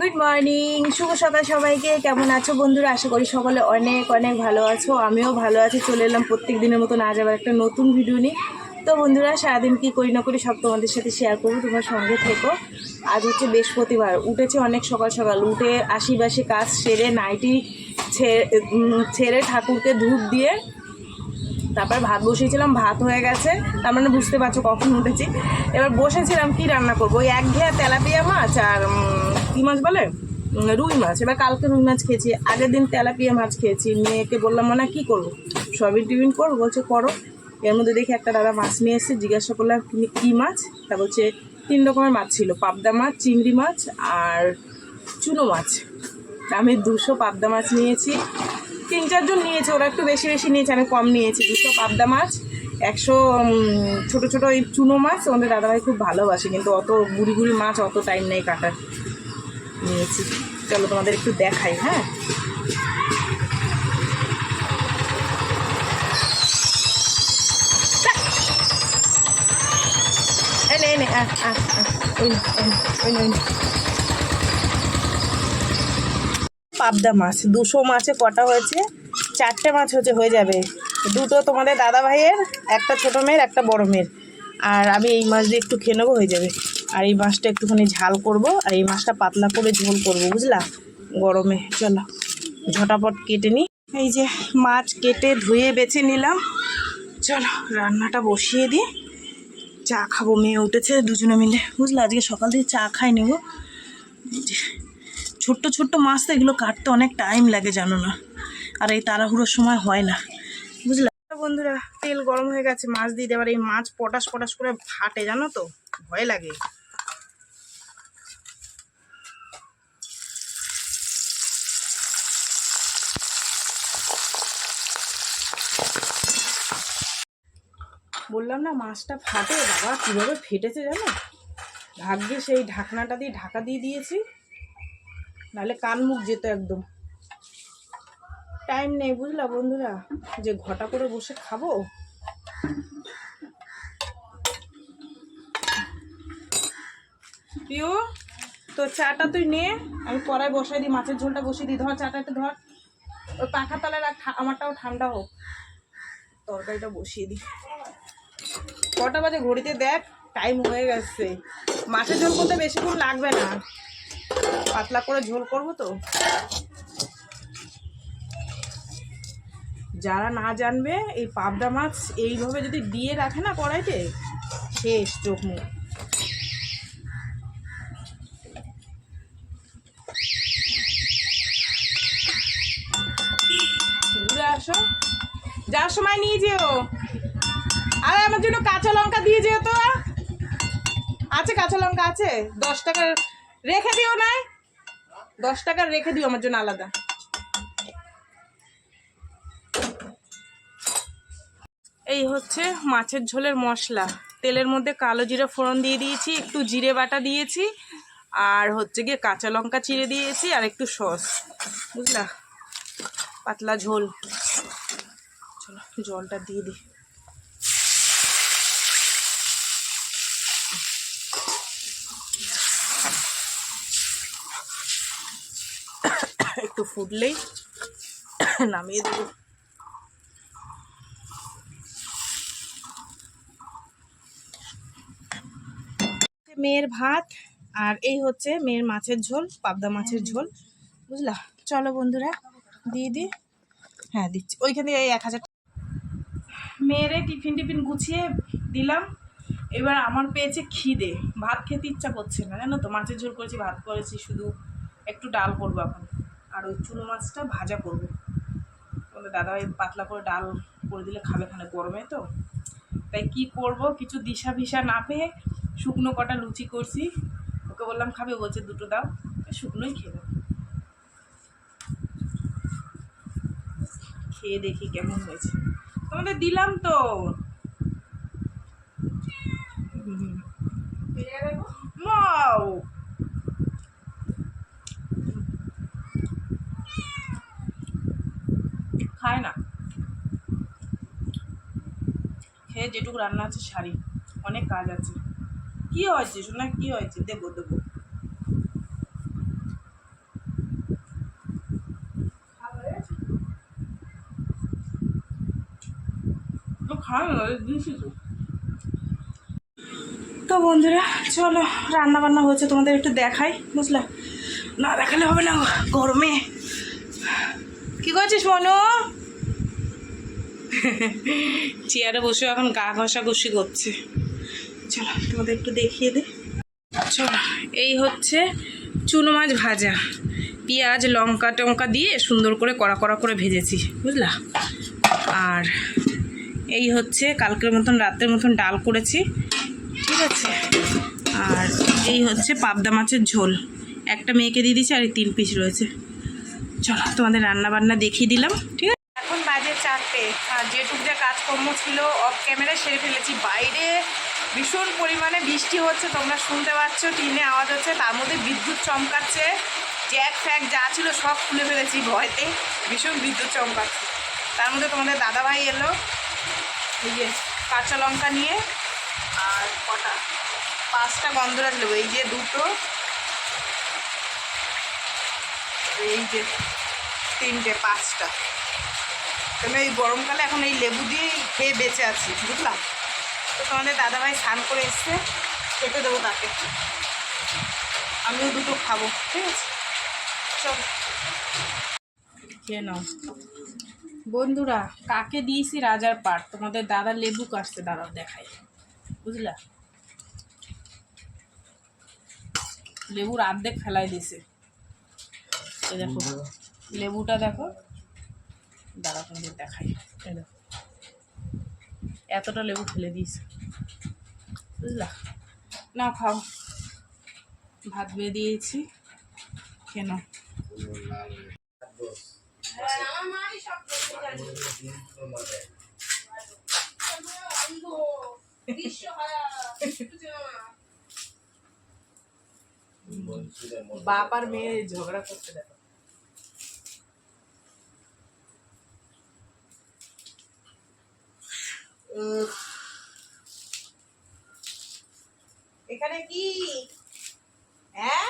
Good morning, শুভ সকাল সবাইকে। কেমন আছো বন্ধুরা? আশা করি সকলে অনেক অনেক ভালো আছো। আমিও ভালো আছি। চলে এলাম প্রত্যেক দিনের মতন আজ আবার একটা নতুন ভিডিও নিয়ে। তো বন্ধুরা, সারাদিন কী করি না করি সব তোমাদের সাথে শেয়ার করবো, তোমার সঙ্গে থেকো। আজ হচ্ছে বৃহস্পতিবার। উঠেছে অনেক সকাল সকাল, উঠে আশিবাসি কাজ সেরে নাইটি ছেড়ে ঠাকুরকে ধূপ দিয়ে তারপর ভাত বসিয়েছিলাম। ভাত হয়ে গেছে, তার মানে বুঝতে পারছো কখন উঠেছি। এবার বসেছিলাম কি রান্না করবো, ওই একঘেয়ে তেলাপিয়া মাছ আর কী মাছ বলে, রুই মাছ। এবার কালকে রুই মাছ খেয়েছি, আগের দিন তেলাপিয়া মাছ খেয়েছি। মেয়েকে বললাম মানে কী করবো, সবই টিফিন করবো, বলছে করো। এর মধ্যে দেখি একটা দাদা মাছ নিয়ে এসেছে, জিজ্ঞাসা করলাম কী মাছ, তা বলছে 3 রকমের মাছ ছিল, পাবদা মাছ, চিংড়ি মাছ আর চুনো মাছ। আমি 200 পাবদা মাছ নিয়েছি। 3-4 জন নিয়েছে, ওরা একটু বেশি বেশি নিয়েছে, আমি কম নিয়েছি। 200 পাবদা মাছ, 100 ছোটো ছোটো ওই চুনো মাছ। আমাদের দাদাভাই খুব ভালোবাসে, কিন্তু অত গুড়ি গুড়ি মাছ অত টাইম নেই কাটার। নিয়েছি, চলো তোমাদের একটু দেখাই। হ্যাঁ, পাবদা মাছ 200 মাছে কটা হয়েছে, 4টে মাছ হয়ে যাবে। 2টো তোমাদের দাদা ভাইয়ের, একটা ছোটো মেয়ের, একটা বড় মেয়ের। আর আমি এই মাছ দিয়ে একটু খেয়ে নেবো, হয়ে যাবে। আর এই মাছটা একটুখানি ঝাল করব, আর এই মাছটা পাতলা করে ঝোল করব, বুঝলা, গরমে। চলো ঝটাপট কেটে নিই। এই যে মাছ কেটে ধুয়ে বেছে নিলাম। চলো রান্নাটা বসিয়ে দিই। চা খাবো, মেয়ে উঠেছে, দুজনে মিলে, বুঝলা। আজকে সকাল থেকে চা খাই নেবো। ছোট্ট ছোট্ট মাছ তো, এগুলো কাটতে অনেক টাইম লাগে, জানো না। আর এই তাড়াহুড়োর সময় হয় না, বুঝলা। বন্ধুরা, তেল গরম হয়ে গেছে, মাছ দিয়ে দেবার। এই মাছ পটাশ পটাশ করে ফাটে, জানো তো, ভয় লাগে। বললাম না মাছটা ফাটে, বাবা কীভাবে ফেটেছে জানো। ভাগ্যে সেই ঢাকনাটা দিয়ে ঢাকা দিয়ে দিয়েছি, নাহলে কান মুখ যেত একদম। টাইম নেই, বুঝলা বন্ধুরা, যে ঘটা করে বসে খাবো। প্রিয়, তো চাটা তুই নে, আমি কড়াই বসাই দিই, মাছের ঝোলটা বসিয়ে দিই। ধর চাটা একটু ধর, ওই পাখা তলায় রাখ, আমারটাও ঠান্ডা হোক। তরকারিটা বসিয়ে দিই। কটা বাজে ঘড়িতে দেখ, টাইম হয়ে গেছে। মাছের ঝোল করতে বেশিক্ষণ লাগবে না, পাতলা করে ঝোল করবো তো। যারা না জানবে, এই পাবদা মাছ এইভাবে যদি দিয়ে রাখে না কড়াইতে, শেষ চোখ মুখ। ঘুরে আসো, যাওয়ার সময় নিয়ে যেও। আর আমার জন্য কাঁচা লঙ্কা দিয়ে যেও তো। আছে কাঁচা লঙ্কা আছে, 10 টাকার রেখে দিও। না 10 টাকার রেখে দিও আমার জন্য আলাদা। এই হচ্ছে মাছের ঝোলের মশলা। তেলের মধ্যে কালো জিরে ফোড়ন দিয়ে দিয়েছি, একটু জিরে বাটা দিয়েছি, আর হচ্ছে গিয়ে কাঁচা লঙ্কা চিড়ে দিয়েছি, আর একটু সস, বুঝলা। পাতলা ঝোল। চলো জলটা দিয়ে দিই। একটু ফুটলেই নামিয়ে দেবো। মেয়ের ভাত, আর এই হচ্ছে মেয়ের মাছের ঝোল, পাবদা মাছের ঝোল, বুঝলা। চলো বন্ধুরা দিয়ে দিই। হ্যাঁ দিচ্ছি, ওইখান থেকে 1000। মেয়েরে টিফিন গুছিয়ে দিলাম। এবার আমার পেয়েছে খিদে, ভাত খেতে ইচ্ছা করছে না, জানো তো। মাছের ঝোল করেছি, ভাত করেছি, শুধু একটু ডাল করবো এখন, আর ওই চুনো মাছটা ভাজা করবো। তোমাদের দাদাভাই পাতলা করে ডাল করে দিলে খাবে, খানে গরমে তো। তাই কি করব, কিছু দিশা ভিসা না পেয়ে শুকনো কটা লুচি করছি। ওকে বললাম খাবে, বলছে 2টো দাও, শুকনোই খেয়ে দাও। খেয়ে দেখি কেমন হয়েছে, তোমাদের দিলাম তো। খায় না, খেয়ে যেটুকু রান্না আছে সারি, অনেক কাজ আছে। কি হয়েছে শোনা, কি হয়েছে, দেবো। তো বন্ধুরা চলো রান্না বান্না হয়েছে তোমাদের একটু দেখাই, বুঝলা? না দেখালে হবে না গরমে। কি করছিস মনু? চেয়ারে বসে এখন গা ঘষাঘষি করছে। চলো তোমাদের একটু দেখিয়ে দে। চলো, এই হচ্ছে চুনো মাছ ভাজা, পেঁয়াজ লঙ্কা টঙ্কা দিয়ে সুন্দর করে কড়া কড়া করে ভেজেছি, বুঝলা? আর এই হচ্ছে কালকের মতন রাতের মতন ডাল করেছি, ঠিক আছে? আর এই হচ্ছে পাবদা মাছের ঝোল, একটা মেয়েকে দিয়ে দিয়েছি আর এই 3 পিস রয়েছে। চলো তোমাদের রান্না বান্না দেখিয়ে দিলাম, ঠিক আছে? এখন বাজে 4টে, আর যেটুক যা কাজকর্ম ছিল অফ ক্যামেরায় সেরে ফেলেছি। বাইরে ভীষণ পরিমাণে বৃষ্টি হচ্ছে, তোমরা শুনতে পাচ্ছ, টিনে আওয়াজ হচ্ছে, তার মধ্যে বিদ্যুৎ চমকাচ্ছে, জ্যাক ফ্যাক যা ছিল সব খুলে ফেলেছি ভয়তে, ভীষণ বিদ্যুৎ চমকাচ্ছে। তার মধ্যে তোমাদের দাদাভাই এলো, এই যে কাঁচা লঙ্কা নিয়ে, আর কটা 5টা গন্ধরাজ লেবু, এই যে 2টো, এই যে 3টে, 5টা। আমি এই গরমকালে এখন এই লেবু দিয়েই খেয়ে বেঁচে আছি, বুঝলাম? তো তোমাদের দাদাভাই স্নান করে এসছে, খেতে দেবো তাকে, আমিও 2টো খাবো, ঠিক আছে? চলো খেয়ে নাও। বন্ধুরা কাকে দিয়েছি রাজার পাট, তোমাদের দাদা লেবু কাটছে, দাদাও দেখাই, বুঝলা? লেবুর অর্ধেক ফেলাই দিছে, এই দেখো লেবুটা দেখো, দাদা তোমাদের দেখাই, এই দেখো এতটা লেবু ফেলে দিয়েছে, বুঝলা? না খাও, ভাত বেয়ে দিয়েছি, কেন? বাপ আর মেয়ে ঝগড়া করতে দেখো। এখানে কি হ্যাঁ?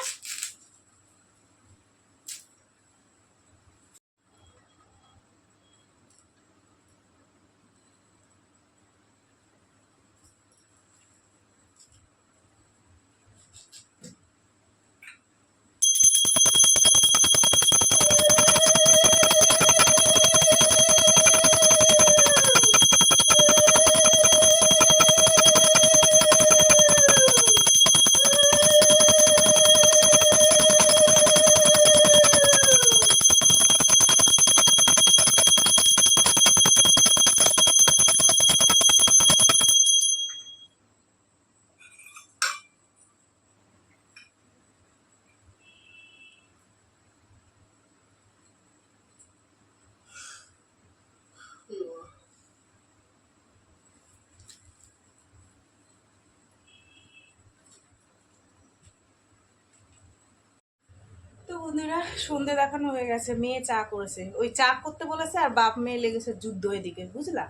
তো বন্ধুরা সন্ধে দেখানো হয়ে গেছে, মেয়ে চা করেছে, ওই চা করতে বলেছে, আর বাপ মেয়ে লেগেছে যুদ্ধ এদিকে, বুঝলা?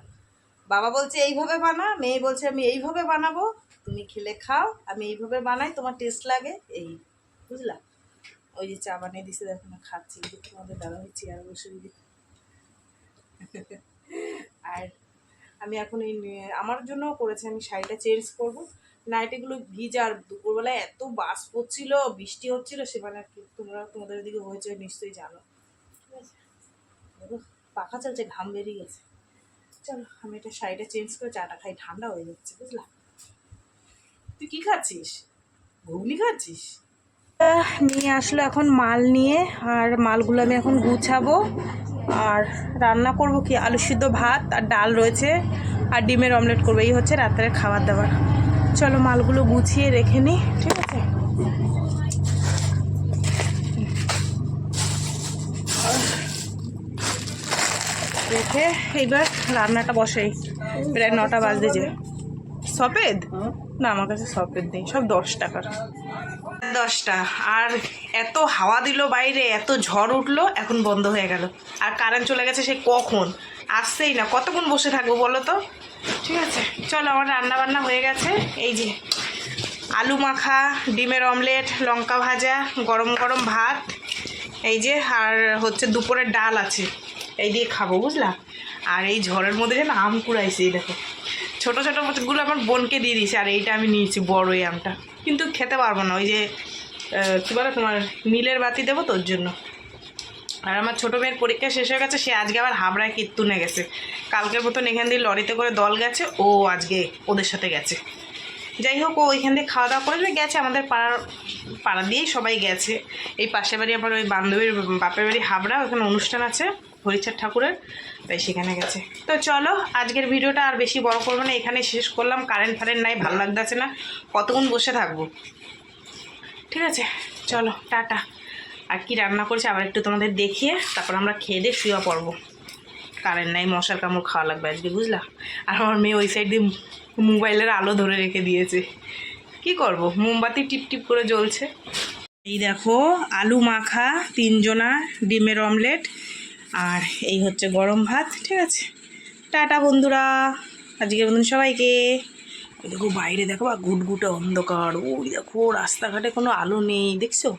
বাবা বলছে এইভাবে বানা, মেয়ে বলছে আমি এইভাবে বানাবো, তুমি খেলে খাও, আমি এইভাবে বানাই, তোমার টেস্ট লাগে, এই, বুঝলা? ওই যে চা বানিয়ে দিছে, দেখো না খাচ্ছি, তোমাদের দাদা ভাই চেয়ার বসে দিদি। আর আমি এখন এই আমার জন্য করেছে, আমি শাড়িটা চেঞ্জ করব, নাইটিগুলো ভিজা, আর দুপুরবেলায় এত বাস পড়ছিল, বৃষ্টি হচ্ছিল, সেখানে আর কি তোমাদের দিকে হয়েছে নিশ্চয়ই জানো, ঠিক আছে? পাখা চলছে, ঘাম বেরিয়ে গেছে। চলো আমি এটা শাড়িটা চেঞ্জ করে চাটা খাই, ঠান্ডা হয়ে যাচ্ছে, বুঝলা? তুই কি খাচ্ছিস? ঘুগনি খাচ্ছিস? নিয়ে আসলো এখন মাল নিয়ে, আর মালগুলো আমি এখন গুছাবো, আর রান্না করব কি, আলু সিদ্ধ ভাত আর ডাল রয়েছে, আর ডিমের অমলেট করবো, এই হচ্ছে রাতের খাবার দাবার। চলো মালগুলো গুছিয়ে রেখে নিই, ঠিক আছে? রেখে এইবার রান্নাটা বসাই, প্রায় 9টা বাজতে যায়। সফেদ না, আমার কাছে সফেদ নেই, সব 10 টাকার, 10টা। আর এত হাওয়া দিল বাইরে, এত ঝড় উঠলো, এখন বন্ধ হয়ে গেল, আর কারেন্ট চলে গেছে সে কখন, আসছেই না, কতক্ষণ বসে থাকবো বলো তো? ঠিক আছে চলো, আমার রান্না বান্না হয়ে গেছে, এই যে আলু মাখা, ডিমের অমলেট, লঙ্কা ভাজা, গরম গরম ভাত, এই যে, আর হচ্ছে দুপুরের ডাল আছে, এই দিয়ে খাবো, বুঝলা? আর এই ঝড়ের মধ্যে যেন আম কুড়াইছে, এই দেখো ছোটো ছোটোগুলো আমার বোনকে দিয়ে দিয়েছি, আর এইটা আমি নিয়েছি বড় এই আমটা, কিন্তু খেতে পারবো না, ওই যে কী বলে তোমার নীলের বাতি দেবো তোর জন্য। আর আমার ছোটো মেয়ের পরীক্ষা শেষ হয়ে গেছে, সে আজকে আবার হাবড়ায় কীর্তনে গেছে। কালকের মতন এখান দিয়ে লরিতে করে দল গেছে, ও আজকে ওদের সাথে গেছে। যাই হোক, ও ওইখান দিয়ে খাওয়া দাওয়া করে গেছে, আমাদের পাড়া দিয়েই সবাই গেছে। এই পাশের বাড়ি আমার ওই বান্ধবীর বাপের বাড়ি হাবড়া, ওখানে অনুষ্ঠান আছে হরিচাঁদ ঠাকুরের, তাই সেখানে গেছে। তো চলো আজকের ভিডিওটা আর বেশি বড় করবো না, এখানে শেষ করলাম। কারেন্ট নাই, ভালো লাগতেছে না, কতক্ষণ বসে থাকবো। ঠিক আছে, চলো টাটা। আর কি রান্না করছে আবার একটু তোমাদের দেখিয়ে তারপর আমরা খেয়ে দিয়ে শুয়ে পড়বো। কারেন্ট নাই, মশার কামড় খাওয়া লাগবে আজকে, বুঝলা। আর আমার মেয়ে ওই সাইড দিয়ে মোবাইলের আলো ধরে রেখে দিয়েছে, কি করব, মোমবাতি টিপ টিপ করে জ্বলছে। এই দেখো আলু মাখা, 3 জনা, ডিমের অমলেট, আর এই হচ্ছে গরম ভাত। ঠিক আছে, টাটা বন্ধুরা, আজকের বন্ধু সবাইকে। ওই দেখো বাইরে দেখো বা গুটগুটে অন্ধকার, ওই দেখো রাস্তাঘাটে কোনো আলো নেই, দেখছো।